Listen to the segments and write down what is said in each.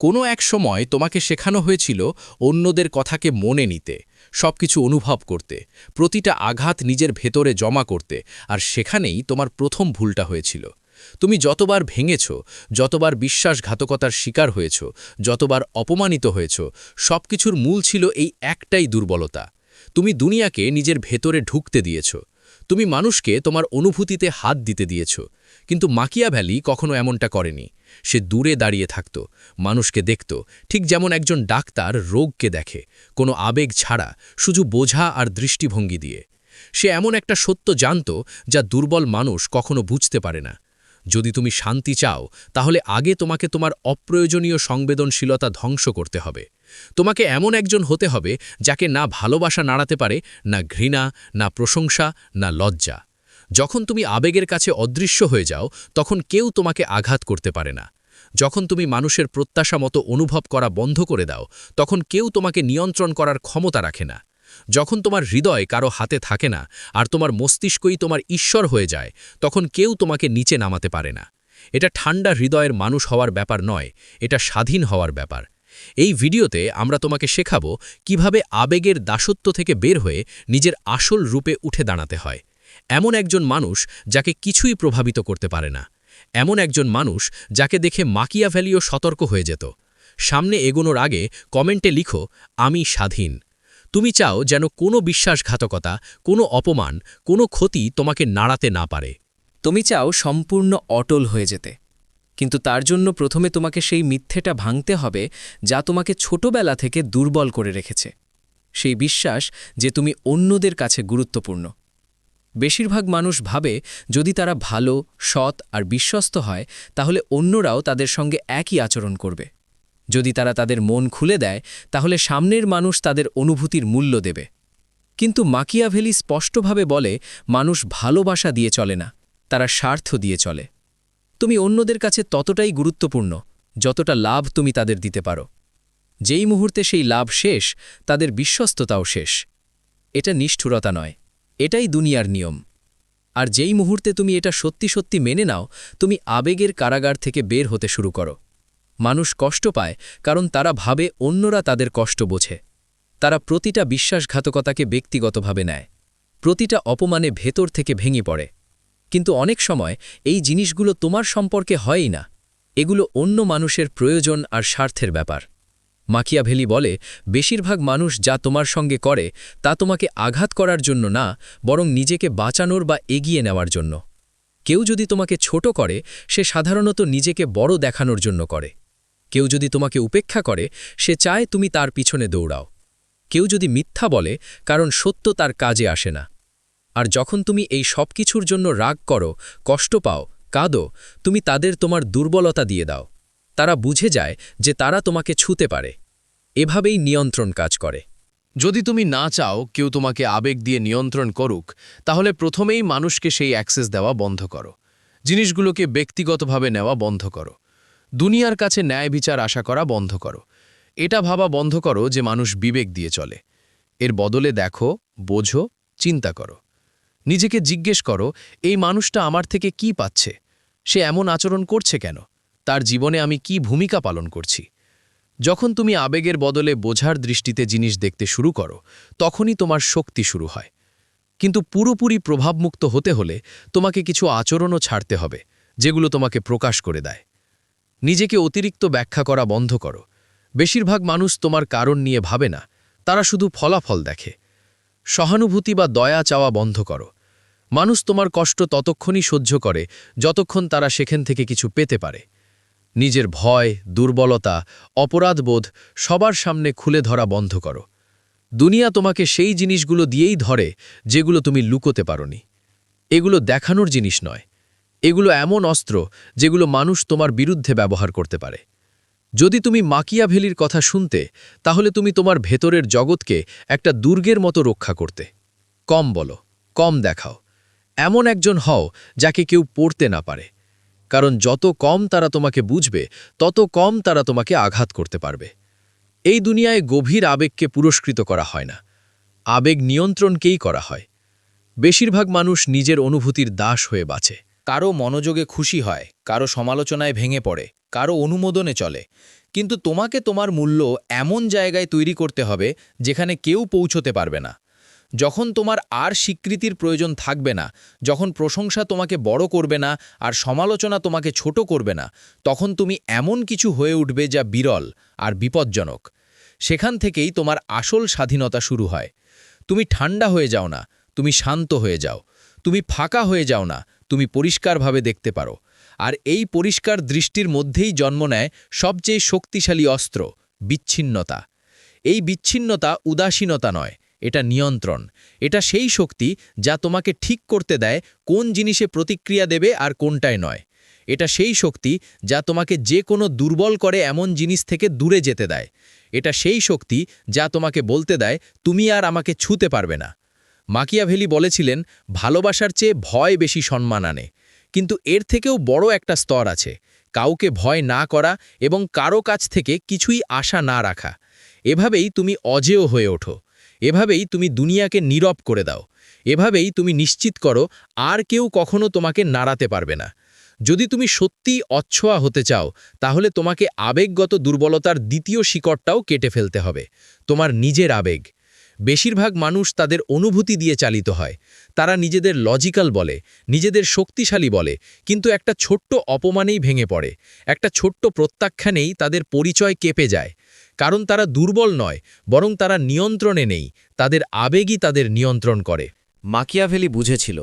কোনো এক সময় তোমাকে শেখানো হয়েছিল অন্যদের কথাকে মনে নিতে, সবকিছু অনুভব করতে, প্রতিটা আঘাত নিজের ভেতরে জমা করতে, আর সেখানেই তোমার প্রথম ভুলটা হয়েছিল। তুমি যতবার ভেঙেছ, যতবার বিশ্বাসঘাতকতার শিকার হয়েছ, যতবার অপমানিত হয়েছ, সবকিছুর মূল ছিল এই একটাই দুর্বলতা। তুমি দুনিয়াকে নিজের ভেতরে ঢুকতে দিয়েছ। তুমি মানুষকে তোমার অনুভূতিতে হাত দিতে দিয়েছ। কিন্তু মাকিয়াভেলি কখনো এমনটা করেনি। সে দূরে দাঁড়িয়ে থাকত, মানুষকে দেখত, ঠিক যেমন একজন ডাক্তার রোগকে দেখে, কোনো আবেগ ছাড়া, শুধু বোঝা আর দৃষ্টিভঙ্গি দিয়ে। সে এমন একটা সত্য জানত যা দুর্বল মানুষ কখনো বুঝতে পারে না। যদি তুমি শান্তি চাও, তাহলে আগে তোমাকে তোমার অপ্রয়োজনীয় সংবেদনশীলতা ধ্বংস করতে হবে। তোমাকে এমন একজন হতে হবে যাকে না ভালোবাসা নাড়াতে পারে, না ঘৃণা, না প্রশংসা, না লজ্জা। যখন তুমি আবেগের কাছে অদৃশ্য হয়ে যাও, তখন কেউ তোমাকে আঘাত করতে পারে না। যখন তুমি মানুষের প্রত্যাশা মতো অনুভব করা বন্ধ করে দাও, তখন কেউ তোমাকে নিয়ন্ত্রণ করার ক্ষমতা রাখে না। যখন তোমার হৃদয় কারো হাতে থাকে না, আর তোমার মস্তিষ্কই তোমার ঈশ্বর হয়ে যায়, তখন কেউ তোমাকে নিচে নামাতে পারে না। এটা ঠান্ডা হৃদয়ের মানুষ হওয়ার ব্যাপার নয়, এটা স্বাধীন হওয়ার ব্যাপার। এই ভিডিওতে আমরা তোমাকে শেখাবো কিভাবে আবেগের দাসত্ব থেকে বের হয়ে নিজের আসল রূপে উঠে দাঁড়াতে হয়। এমন একজন মানুষ যাকে কিছুই প্রভাবিত করতে পারে না। এমন একজন মানুষ যাকে দেখে মাকিয়াভেলিও সতর্ক হয়ে যেত। সামনে এগোনোর আগে কমেন্টে লিখো, আমি স্বাধীন। তুমি চাও যেন কোনো বিশ্বাসঘাতকতা, কোনো অপমান, কোনো ক্ষতি তোমাকে নাড়াতে না পারে। তুমি চাও সম্পূর্ণ অটল হয়ে যেতে, কিন্তু তার জন্য প্রথমে তোমাকে সেই মিথ্যেটা ভাঙতে হবে যা তোমাকে ছোটবেলা থেকে দুর্বল করে রেখেছে। সেই বিশ্বাস যে তুমি অন্যদের কাছে গুরুত্বপূর্ণ। বেশিরভাগ মানুষ ভাবে যদি তারা ভালো, সৎ আর বিশ্বস্ত হয়, তাহলে অন্যরাও তাদের সঙ্গে একই আচরণ করবে। যদি তারা তাদের মন খুলে দেয়, তাহলে সামনের মানুষ তাদের অনুভূতির মূল্য দেবে। কিন্তু মাকিয়াভেলি স্পষ্টভাবে বলে, মানুষ ভালোবাসা দিয়ে চলে না, তারা স্বার্থ দিয়ে চলে। তুমি অন্যদের কাছে ততটাই গুরুত্বপূর্ণ যতটা লাভ তুমি তাদের দিতে পারো। যেই মুহূর্তে সেই লাভ শেষ, তাদের বিশ্বস্ততাও শেষ। এটা নিষ্ঠুরতা নয়, এটাই দুনিয়ার নিয়ম। আর যেই মুহূর্তে তুমি এটা সত্যি সত্যি মেনে নাও, তুমি আবেগের কারাগার থেকে বের হতে শুরু করো। মানুষ কষ্ট পায় কারণ তারা ভাবে অন্যরা তাদের কষ্ট বোঝে। তারা প্রতিটা বিশ্বাসঘাতকতাকে ব্যক্তিগতভাবে নেয়, প্রতিটা অপমানে ভেতর থেকে ভেঙে পড়ে। কিন্তু অনেক সময় এই জিনিসগুলো তোমার সম্পর্কে হয়ই না, এগুলো অন্য মানুষের প্রয়োজন আর স্বার্থের ব্যাপার। মাকিয়াভেলি বলে, বেশিরভাগ মানুষ যা তোমার সঙ্গে করে তা তোমাকে আঘাত করার জন্য না, বরং নিজেকে বাঁচানোর বা এগিয়ে নেওয়ার জন্য। কেউ যদি তোমাকে ছোট করে, সে সাধারণত নিজেকে বড় দেখানোর জন্য করে। কেউ যদি তোমাকে উপেক্ষা করে, সে চায় তুমি তার পিছনে দৌড়াও। কেউ যদি মিথ্যা বলে, কারণ সত্য তার কাজে আসে না। আর যখন তুমি এই সব কিছুর জন্য রাগ করো, কষ্ট পাও, কাঁদো, তুমি তাদের তোমার দুর্বলতা দিয়ে দাও। তারা বুঝে যায় যে তারা তোমাকে ছুঁতে পারে। এভাবেই নিয়ন্ত্রণ কাজ করে। যদি তুমি না চাও কেউ তোমাকে আবেগ দিয়ে নিয়ন্ত্রণ করুক, তাহলে প্রথমেই মানুষকে সেই অ্যাক্সেস দেওয়া বন্ধ করো। জিনিসগুলোকে ব্যক্তিগতভাবে নেওয়া বন্ধ করো। দুনিয়ার কাছে ন্যায় বিচার আশা করা বন্ধ করো। এটা ভাবা বন্ধ করো যে মানুষ বিবেক দিয়ে চলে। এর বদলে দেখো, বোঝো, চিন্তা করো। নিজেকে জিজ্ঞেস করো, এই মানুষটা আমার থেকে কি পাচ্ছে? সে এমন আচরণ করছে কেন? তার জীবনে আমি কি ভূমিকা পালন করছি? যখন তুমি আবেগের বদলে বোঝার দৃষ্টিতে জিনিস দেখতে শুরু করো, তখনই তোমার শক্তি শুরু হয়। কিন্তু পুরোপুরি প্রভাবমুক্ত হতে হলে তোমাকে কিছু আচরণও ছাড়তে হবে, যেগুলো তোমাকে প্রকাশ করে দেয়। নিজেকে অতিরিক্ত ব্যাখ্যা করা বন্ধ করো। বেশিরভাগ মানুষ তোমার কারণ নিয়ে ভাবে না, তারা শুধু ফলাফল দেখে। সহানুভূতি বা দয়া চাওয়া বন্ধ করো। মানুষ তোমার কষ্ট ততক্ষণই সহ্য করে যতক্ষণ তারা সেখান থেকে কিছু পেতে পারে। নিজের ভয়, দুর্বলতা, অপরাধবোধ সবার সামনে খুলে ধরা বন্ধ করো। দুনিয়া তোমাকে সেই জিনিসগুলো দিয়েই ধরে যেগুলো তুমি লুকোতে পারোনি। এগুলো দেখানোর জিনিস নয়, এগুলো এমন অস্ত্র যেগুলো মানুষ তোমার বিরুদ্ধে ব্যবহার করতে পারে। যদি তুমি মাকিয়াভেলির কথা শুনতে, তাহলে তুমি তোমার ভেতরের জগৎকে একটা দুর্গের মতো রক্ষা করতে। কম বলো, কম দেখাও। এমন একজন হও যাকে কেউ পড়তে না পারে। কারণ যত কম তারা তোমাকে বুঝবে, তত কম তারা তোমাকে আঘাত করতে পারবে। এই দুনিয়ায় গভীর আবেগকে পুরস্কৃত করা হয় না, আবেগ নিয়ন্ত্রণকেই করা হয়। বেশিরভাগ মানুষ নিজের অনুভূতির দাস হয়ে বাঁচে। কারো মনোযোগে খুশি হয়, কারো সমালোচনায় ভেঙে পড়ে, কারো অনুমোদনে চলে। কিন্তু তোমাকে তোমার মূল্য এমন জায়গায় তৈরি করতে হবে যেখানে কেউ পৌঁছতে পারবে না। যখন তোমার আর স্বীকৃতির প্রয়োজন থাকবে না, যখন প্রশংসা তোমাকে বড় করবে না আর সমালোচনা তোমাকে ছোট করবে না, তখন তুমি এমন কিছু হয়ে উঠবে যা বিরল আর বিপজ্জনক। সেখান থেকেই তোমার আসল স্বাধীনতা শুরু হয়। তুমি ঠান্ডা হয়ে যাও না, তুমি শান্ত হয়ে যাও। তুমি ফাঁকা হয়ে যাও না, তুমি পরিষ্কারভাবে দেখতে পারো। আর এই পরিষ্কার দৃষ্টির মধ্যেই জন্ম নেয় সবচেয়ে শক্তিশালী অস্ত্র, বিচ্ছিন্নতা। এই বিচ্ছিন্নতা উদাসীনতা নয়, এটা নিয়ন্ত্রণ। এটা সেই শক্তি যা তোমাকে ঠিক করতে দেয় কোন জিনিসে প্রতিক্রিয়া দেবে আর কোনটায় নয়। এটা সেই শক্তি যা তোমাকে যে কোনো দুর্বল করে এমন জিনিস থেকে দূরে যেতে দেয়। এটা সেই শক্তি যা তোমাকে বলতে দেয় তুমি আর আমাকে ছুঁতে পারবে না। মাকিয়াভেলি বলেছিলেন, ভালোবাসার চেয়ে ভয় বেশি সম্মান আনে। কিন্তু এর থেকেও বড় একটা স্তর আছে, কাউকে ভয় না করা এবং কারো কাছ থেকে কিছুই আশা না রাখা। এভাবেই তুমি অজেয় হয়ে ওঠো। এভাবেই তুমি দুনিয়াকে নীরব করে দাও। এভাবেই তুমি নিশ্চিত করো আর কেউ কখনো তোমাকে নাড়াতে পারবে না। যদি তুমি সত্যিই অচ্ছোয়া হতে চাও, তাহলে তোমাকে আবেগগত দুর্বলতার দ্বিতীয় শিকড়টাও কেটে ফেলতে হবে, তোমার নিজের আবেগ। বেশিরভাগ মানুষ তাদের অনুভূতি দিয়ে চালিত হয়। তারা নিজেদের লজিক্যাল বলে, নিজেদের শক্তিশালী বলে, কিন্তু একটা ছোট্ট অপমানেই ভেঙে পড়ে। একটা ছোট্ট প্রত্যাখ্যানেই তাদের পরিচয় কেঁপে যায়। কারণ তারা দুর্বল নয়, বরং তারা নিয়ন্ত্রণে নেই, তাদের আবেগই তাদের নিয়ন্ত্রণ করে। মাকিয়াভেলি বুঝেছিল,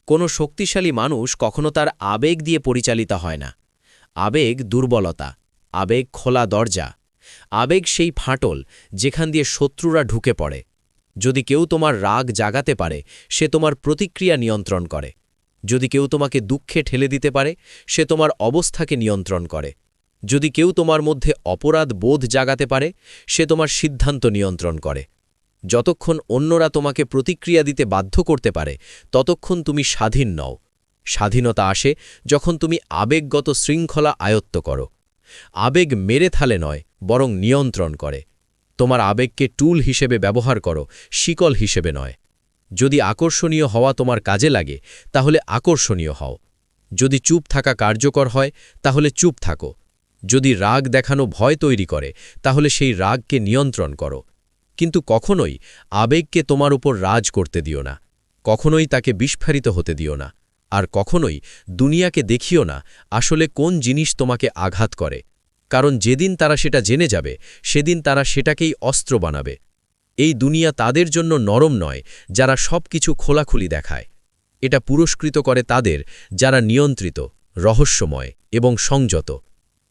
কোনো শক্তিশালী মানুষ কখনো তার আবেগ দিয়ে পরিচালিত হয় না। আবেগ দুর্বলতা, আবেগ খোলা দরজা, আবেগ সেই ফাটল যেখান দিয়ে শত্রুরা ঢুকে পড়ে। যদি কেউ তোমার রাগ জাগাতে পারে, সে তোমার প্রতিক্রিয়া নিয়ন্ত্রণ করে। যদি কেউ তোমাকে দুঃখে ঠেলে দিতে পারে, সে তোমার অবস্থাকে নিয়ন্ত্রণ করে। যদি কেউ তোমার মধ্যে অপরাধ বোধ জাগাতে পারে, সে তোমার সিদ্ধান্ত নিয়ন্ত্রণ করে। যতক্ষণ অন্যরা তোমাকে প্রতিক্রিয়া দিতে বাধ্য করতে পারে, ততক্ষণ তুমি স্বাধীন নও। স্বাধীনতা আসে যখন তুমি আবেগগত শৃঙ্খলা আয়ত্ত করো। আবেগ মেরে থালে নয়, বরং নিয়ন্ত্রণ করে। তোমার আবেগকে টুল হিসেবে ব্যবহার করো, শিকল হিসেবে নয়। যদি আকর্ষণীয় হওয়া তোমার কাজে লাগে, তাহলে আকর্ষণীয় হও। যদি চুপ থাকা কার্যকর হয়, তাহলে চুপ থাকো। যদি রাগ দেখানো ভয় তৈরি করে, তাহলে সেই রাগকে নিয়ন্ত্রণ করো। কিন্তু কখনোই আবেগকে তোমার উপর রাজ করতে দিও না। কখনোই তাকে বিস্ফারিত হতে দিও না। আর কখনোই দুনিয়াকে দেখিও না আসলে কোন জিনিস তোমাকে আঘাত করে। কারণ যেদিন তারা সেটা জেনে যাবে, সেদিন তারা সেটাকেই অস্ত্র বানাবে। এই দুনিয়া তাদের জন্য নরম নয় যারা সব কিছু খোলাখুলি দেখায়। এটা পুরস্কৃত করে তাদের যারা নিয়ন্ত্রিত, রহস্যময় এবং সংযত।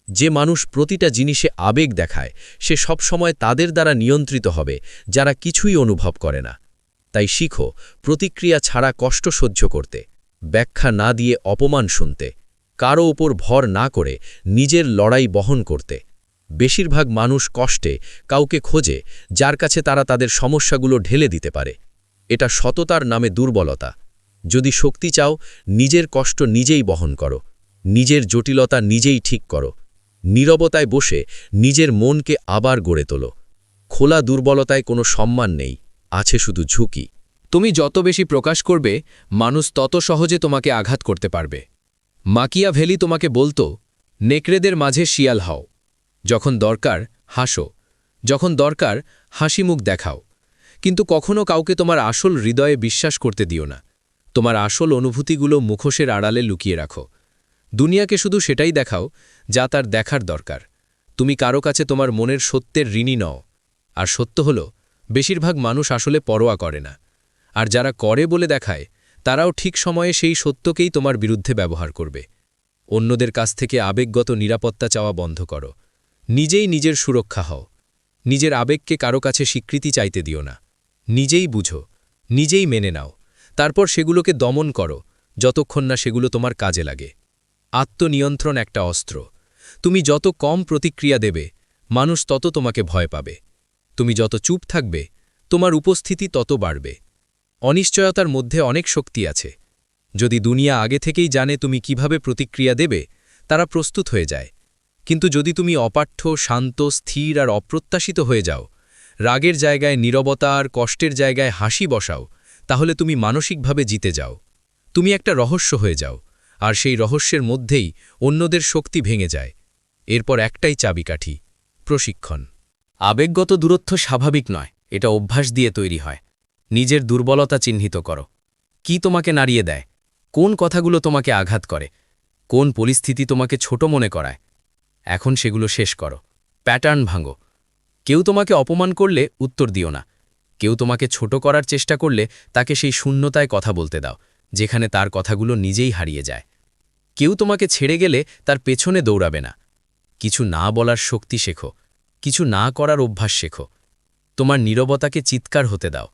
যে মানুষ প্রতিটা জিনিসে আবেগ দেখায়, সে সবসময় তাদের দ্বারা নিয়ন্ত্রিত হবে যারা কিছুই অনুভব করে না। তাই শিখো প্রতিক্রিয়া ছাড়া কষ্ট সহ্য করতে, ব্যাখ্যা না দিয়ে অপমান শুনতে, কারো ওপর ভর না করে নিজের লড়াই বহন করতে। বেশিরভাগ মানুষ কষ্টে কাউকে খোঁজে যার কাছে তারা তাদের সমস্যাগুলো ঢেলে দিতে পারে। এটা সততার নামে দুর্বলতা। যদি শক্তি চাও, নিজের কষ্ট নিজেই বহন করো, নিজের জটিলতা নিজেই ঠিক করো। নীরবতায় বসে নিজের মনকে আবার গড়ে তোলো। খোলা দুর্বলতায় কোনো সম্মান নেই, আছে শুধু ঝুঁকি। তুমি যত বেশি প্রকাশ করবে, মানুষ তত সহজে তোমাকে আঘাত করতে পারবে। মাকিয়াভেলি তোমাকে বলতো, নেকড়েদের মাঝে শিয়াল হও। যখন দরকার হাসো, যখন দরকার হাসি মুখ দেখাও। কিন্তু কখনো কাউকে তোমার আসল হৃদয়ে বিশ্বাস করতে দিও না। তোমার আসল অনুভূতিগুলো মুখোশের আড়ালে লুকিয়ে রাখো। দুনিয়াকে শুধু সেটাই দেখাও যা তার দেখার দরকার। তুমি কারো কাছে তোমার মনের সত্যের ঋণী নও। আর সত্য হল, বেশিরভাগ মানুষ আসলে পরোয়া করে না। আর যারা করে বলে দেখায়, তারাও ঠিক সময়ে সেই সত্যকেই তোমার বিরুদ্ধে ব্যবহার করবে। অন্যদের কাছ থেকে আবেগগত নিরাপত্তা চাওয়া বন্ধ করো। নিজেই নিজের সুরক্ষা হও। নিজের আবেগকে কারো কাছে স্বীকৃতি চাইতে দিও না। নিজেই বুঝো, নিজেই মেনে নাও, তারপর সেগুলোকে দমন করো যতক্ষণ না সেগুলো তোমার কাজে লাগে। আত্মনিয়ন্ত্রণ একটা অস্ত্র। তুমি যত কম প্রতিক্রিয়া দেবে, মানুষ তত তোমাকে ভয় পাবে। তুমি যত চুপ থাকবে, তোমার উপস্থিতি তত বাড়বে। অনিশ্চয়তার মধ্যে অনেক শক্তি আছে। যদি দুনিয়া আগে থেকেই জানে তুমি কিভাবে প্রতিক্রিয়া দেবে, তারা প্রস্তুত হয়ে যায়। কিন্তু যদি তুমি অপাঠ্য, শান্ত, স্থির আর অপ্রত্যাশিত হয়ে যাও, রাগের জায়গায় নীরবতা আর কষ্টের জায়গায় হাসি বসাও, তাহলে তুমি মানসিকভাবে জিতে যাও। তুমি একটা রহস্য হয়ে যাও, আর সেই রহস্যের মধ্যেই অন্যদের শক্তি ভেঙে যায়। এরপর একটাই চাবিকাঠি, প্রশিক্ষণ। আবেগগত দূরত্ব স্বাভাবিক নয়, এটা অভ্যাস দিয়ে তৈরি হয়। নিজের দুর্বলতা চিহ্নিত করো। কি তোমাকে নাড়িয়ে দেয়? কোন কথাগুলো তোমাকে আঘাত করে? কোন পরিস্থিতি তোমাকে ছোট মনে করায়? এখন সেগুলো শেষ করো। প্যাটার্ন ভাঙো। কেউ তোমাকে অপমান করলে উত্তর দিও না। কেউ তোমাকে ছোট করার চেষ্টা করলে তাকে সেই শূন্যতায় কথা বলতে দাও, যেখানে তার কথাগুলো নিজেই হারিয়ে যায়। কেউ তোমাকে ছেড়ে গেলে তার পেছনে দৌড়াবে না। কিছু না বলার শক্তি শেখো, কিছু না করার অভ্যাস শেখো। তোমার নীরবতাকে চিৎকার হতে দাও,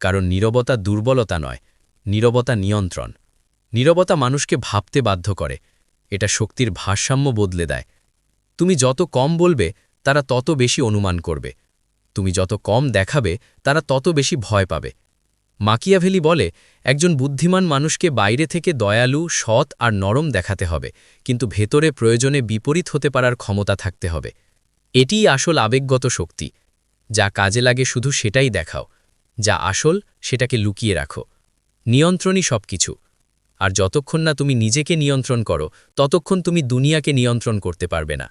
কারণ নীরবতা দুর্বলতা নয়, নীরবতা নিয়ন্ত্রণ। নীরবতা মানুষকে ভাবতে বাধ্য করে, এটা শক্তির ভারসাম্য বদলে দেয়। তুমি যত কম বলবে তারা তত বেশি অনুমান করবে, তুমি যত কম দেখাবে তারা তত বেশি ভয় পাবে। মাকিয়াভেলি বলে, একজন বুদ্ধিমান মানুষকে বাইরে থেকে দয়ালু, সৎ আর নরম দেখাতে হবে, কিন্তু ভেতরে প্রয়োজনে বিপরীত হতে পারার ক্ষমতা থাকতে হবে। এটিই আসল আবেগগত শক্তি। যা কাজে লাগে শুধু সেটাই দেখাও, যা আসল সেটাকে লুকিয়ে রাখো। নিয়ন্ত্রণই সবকিছু। আর যতক্ষণ না তুমি নিজেকে নিয়ন্ত্রণ করো, ততক্ষণ তুমি দুনিয়াকে নিয়ন্ত্রণ করতে পারবে না।